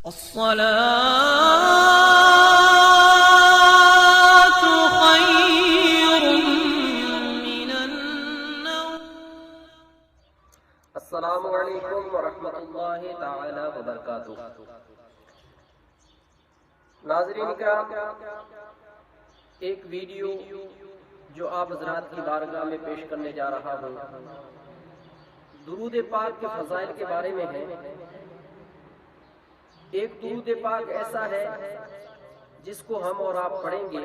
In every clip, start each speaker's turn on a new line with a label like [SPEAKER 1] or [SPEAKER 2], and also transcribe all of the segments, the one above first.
[SPEAKER 1] الصلاة خير من النوم.
[SPEAKER 2] السلام علیکم ورحمۃ اللہ تعالی وبرکاتہ. ناظرین کرام، ایک ویڈیو جو آپ حضرات کی بارگاہ میں پیش کرنے جا رہا ہوں درود پاک کے فضائل کے بارے میں ہے. ایک درود پاک ایسا ہے جس کو ہم اور آپ پڑھیں گے،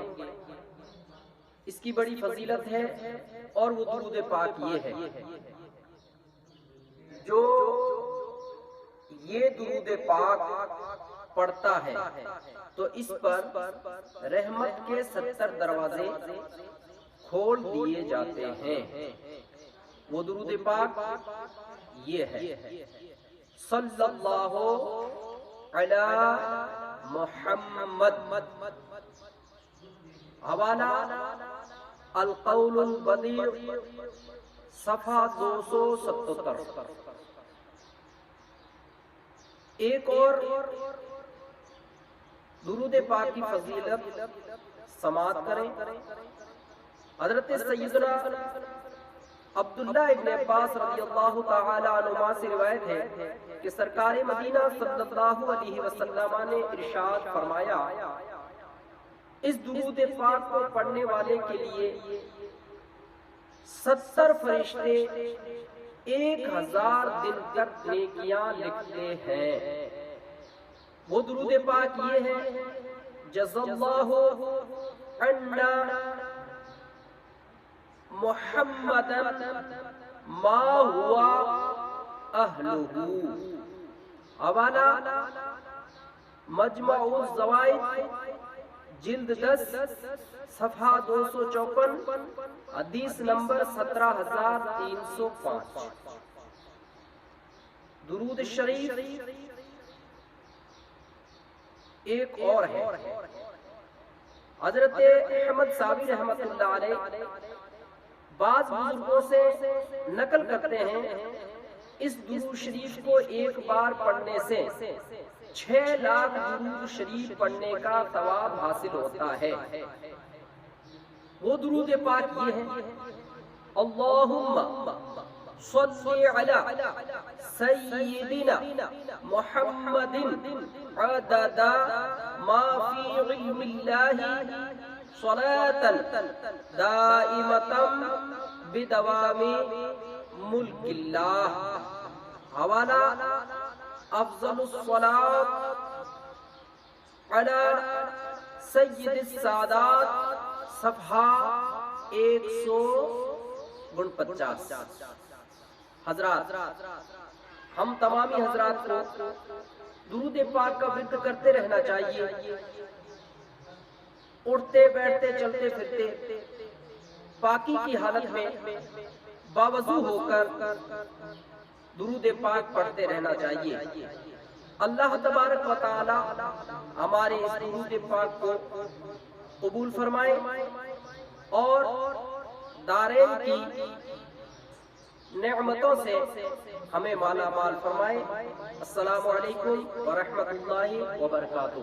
[SPEAKER 2] اس کی بڑی فضیلت ہے، اور وہ درود پاک یہ ہے: جو یہ درود پاک پڑھتا ہے تو اس پر رحمت کے 70 دروازے کھول دیے جاتے ہیں. وہ درود پاک یہ ہے: صلی اللہ علی محمد. حوالہ القول البدیع، صفحہ 277. ایک اور درود پاک کی فضیلت سماعت کریں. حضرت سیدنا عبداللہ ابن عباس رضی اللہ تعالی عنہما سے روایت ہے کہ سرکار مدینہ صلی اللہ علیہ وسلم نے ارشاد فرمایا: اس درود پاک کو پڑھنے والے کے لیے 70 فرشتے 1000 دن تک نیکیاں لکھتے ہیں. وہ درود پاک یہ ہے: جزا اللہ عنا محمدا ما ہوا اہلہ. حوالہ مجمع الزوائد جلد 10 صفحہ 254، حدیث نمبر 17305. درود شریف ایک اور ہے. حضرت احمد صابی رحمۃ اللہ علیہ بعض بزرگوں سے نقل کرتے ہیں اس درود شریف کو ایک بار پڑھنے سے 6 لاکھ درود شریف پڑھنے کا ثواب حاصل ہوتا ہے. وہ درود پاک یہ ہے: اللہم صلی علی سیدنا محمد عدد ما فی علم اللہ صلاة دائمة بدوام ملک اللہ. حوالہ افضل الصلاة علی سید السادات، صفحہ 149. حضرات، ہم تمامی حضرات کو درود پاک کا ورد کرتے رہنا چاہیے. اٹھتے بیٹھتے چلتے پھرتے پاکی کی حالت میں باوضو ہو کر درود پاک پڑھتے رہنا چاہیے. اللہ تبارک و تعالی ہمارے اس درود پاک کو قبول فرمائے اور دارین کی نعمتوں سے ہمیں مالا مال فرمائے. السلام علیکم ورحمۃ اللہ وبرکاتہ.